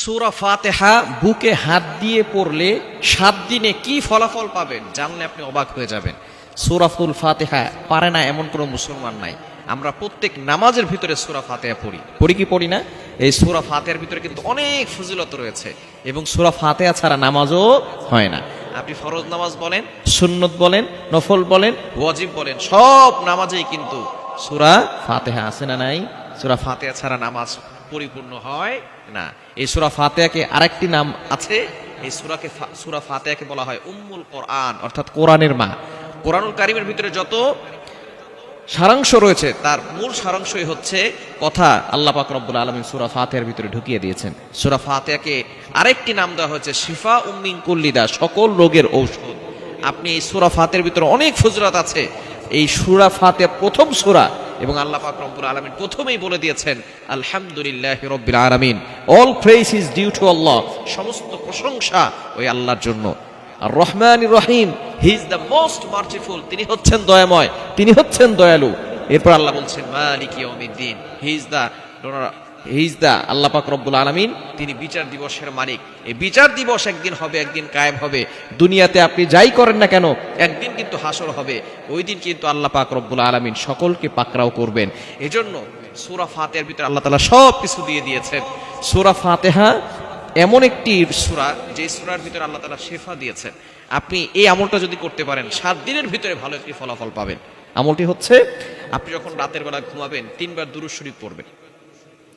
সূরা ফাতিহা বুকে হাত দিয়ে পড়লে 7 দিনে কি ফলাফল পাবেন জানলে আপনি অবাক হয়ে যাবেন। সূরাতুল ফাতিহা পারে না এমন কোনো মুসলমান নাই। আমরা প্রত্যেক নামাজের ভিতরে সূরা ফাতিহা পড়ি কি পড়ি না? এই সূরা ফাতিহার ভিতরে কিন্তু অনেক ফজিলত রয়েছে এবং সূরা ফাতিহা ছাড়া নামাজও হয় না। আপনি ফরজ নামাজ বলেন, সুন্নত বলেন, নফল বলেন, ওয়াজিব বলেন, সব নামাজেই কিন্তু সূরা ফাতিহা আছে না নাই? সূরা ফাতিহা ছাড়া নামাজ পরিপূর্ণ হয় না। এই সূরা ফাতিহাকে আরেকটি নাম আছে, এই সূরা ফাতিহাকে বলা হয় উম্মুল কোরআন, অর্থাৎ কোরআনের মা। কোরআনুল কারীমের ভিতরে যত সারাংশ রয়েছে তার মূল সারাংশই হচ্ছে কথা আল্লাহ পাক রব্বুল আলামিন সূরা ফাতিহার ভিতরে ঢুকিয়ে দিয়েছেন। সূরা ফাতিহাকে আরেকটি নাম দেওয়া হয়েছে শিফা মিন কুল্লি দা, সকল রোগের ঔষধ। আপনি এই সূরা ফাতিহার ভিতরে অনেক ফজিলত আছে। এই সূরা ফাতিহা প্রথম সূরা এবং আল্লাহ পাক রব্বুল আলামিন প্রথমেই বলে দিয়েছেন আলহামদুলিল্লাহি রাব্বিল আলামিন, all praise is due to Allah, সমস্ত প্রশংসা ওই আল্লাহর জন্য। আর রহমানির রহিম, he is the most merciful, তিনি হচ্ছেন দয়াময়, তিনি হচ্ছেন দয়ালু। এরপর আল্লাহ বলছেন মালিক ইয়াউমিদ্দিন, হি ইজ দ্য আল্লাহ পাক রব্বুল আলামিন, তিনি বিচার দিবসের মালিক। এই বিচার দিবস একদিন হবে, একদিন কায়েম হবে। দুনিয়াতে আপনি যাই করেন না কেন একদিন কিন্তু হাসর হবে। ওই দিন কিন্তু আল্লাহ পাক রব্বুল আলামিন সকলকে পাকড়াও করবেন। এজন্য সূরা ফাতিহার ভিতরে আল্লাহ তাআলা সব কিছু দিয়ে দিয়েছেন। সূরা ফাতিহা এমন একটি সূরা যে সূরার ভিতরে আল্লাহ তাআলা শিফা দিয়েছেন। আপনি এই আমলটা যদি করতে পারেন 7 দিনের ভিতরে ভালো একটি ফলাফল পাবেন। আমলটি হচ্ছে আপনি যখন রাতের বেলা ঘুমাবেন 3 বার দুরূদ শরীফ পড়বেন,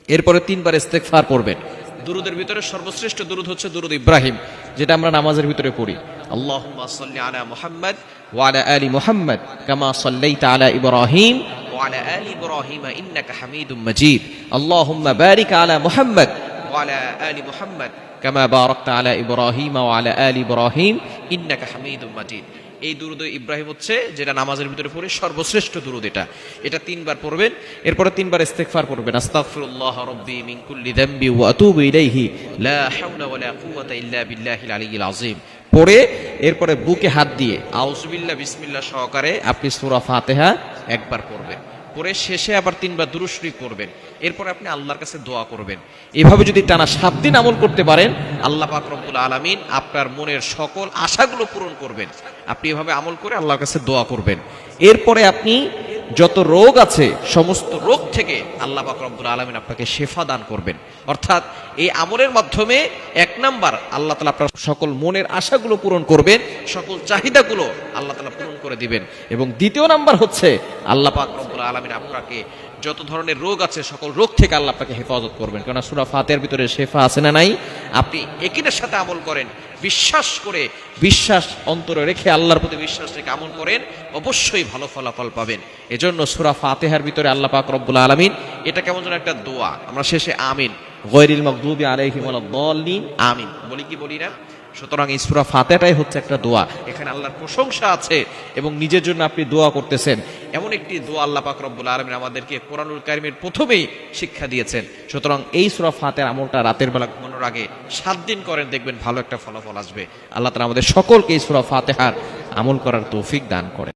এরপরে 3 বার ইস্তেগফার পড়বেন। দুরুদের ভিতরে সর্বশ্রেষ্ঠ দুরুদ হচ্ছে দুরুদ ইব্রাহিম, যেটা আমরা নামাজের ভিতরে পড়ি। আল্লাহুম্মা সাল্লি আলা মুহাম্মাদ ওয়া আলা আলি মুহাম্মাদ কামা সাল্লাইতা আলা ইব্রাহিম ওয়া আলা আলি ইব্রাহিম ইন্নাকা হামিদুম মাজিদ। আল্লাহুম্মা বারিক আলা মুহাম্মাদ ওয়া আলা আলি মুহাম্মাদ কামা বারাকতা আলা ইব্রাহিম ওয়া আলা আলি ইব্রাহিম ইন্নাকা হামিদুম মাজিদ। এই দুরুদ ইব্রাহিম হচ্ছে যেটা নামাজের ভিতরে পড়ে সর্বশ্রেষ্ঠ দুরুদ। এটা 3 বার পড়বেন, এরপরে 3 বার ইস্তেগফার পড়বেন। আস্তাগফিরুল্লাহ রাব্বি মিন কুল্লি যামবি ওয়া আতুবু ইলাইহি লা হাওলা ওয়া লা কুওয়াতা ইল্লা বিল্লাহিল আলিয়্যিল আযীম পড়ে এরপরে বুকে হাত দিয়ে আউযুবিল্লাহ বিসমিল্লাহ সহকারে আপনি সূরা ফাতিহা একবার পড়বেন। পরে শেষে আবার 3 বার দুরূদ শরীফ পড়বেন। এরপর আপনি আল্লাহর কাছে দোয়া করবেন। এভাবে যদি টানা 7 দিন আমল করতে পারেন আল্লাহ পাক রব্বুল আলামিন আপনার মনের সকল আশাগুলো পূরণ করবেন। আপনি এভাবে আমল করে আল্লাহর কাছে দোয়া করবেন। এরপরে আপনি যত রোগ আছে সমস্ত রোগ থেকে আল্লাহ পাক রব্বুল আলামিন আপনাকে শিফা দান করবেন। অর্থাৎ এই আমলের মাধ্যমে 1 নাম্বার আল্লাহ তাআলা আপনার সকল মনের আশাগুলো পূরণ করবেন, সকল চাহিদাগুলো আল্লাহ তাআলা পূরণ করে দিবেন। এবং দ্বিতীয় নাম্বার হচ্ছে আল্লাহ পাক রব্বুল আলামিন আপনাকে যত ধরনের রোগ আছে সকল রোগ থেকে আল্লাহ আপনাকে হেফাজত করবেন। কারণ সূরা ফাতিহার ভিতরে শিফা আছে না নাই? আপনি একিনের সাথে আমল করেন, বিশ্বাস করে, বিশ্বাস অন্তরে রেখে আল্লাহর প্রতি বিশ্বাস রেখে আমল করেন, অবশ্যই ভালো ফলাফল পাবেন। এজন্য সূরা ফাতিহার ভিতরে আল্লাহ পাক রব্বুল আলামিন, এটা কেমন যেন একটা দোয়া, আমরা শেষে আমিন গায়রিল মাগদুবি আলাইহিম ওয়ালাদ দাল্লিন আমিন বলি কি বলি না? সুতরাং এই সূরা ফাতিহাটাই হচ্ছে একটা দোয়া। এখানে আল্লাহর প্রশংসা আছে এবং নিজের জন্য আপনি দোয়া করতেছেন। এমন একটি দোয়া আল্লাহ পাক রব্বুল আলামিন আমাদেরকে কোরআনুল কারীমের প্রথমেই শিক্ষা দিয়েছেন। সুতরাং এই সূরা ফাতিহার আমলটা রাতের বেলা ঘুমানোর আগে 7 দিন করেন, দেখবেন ভালো একটা ফলাফল আসবে। আল্লাহ তাআলা আমাদের সকলকে এই সূরা ফাতিহার আমল করার তৌফিক দান করেন।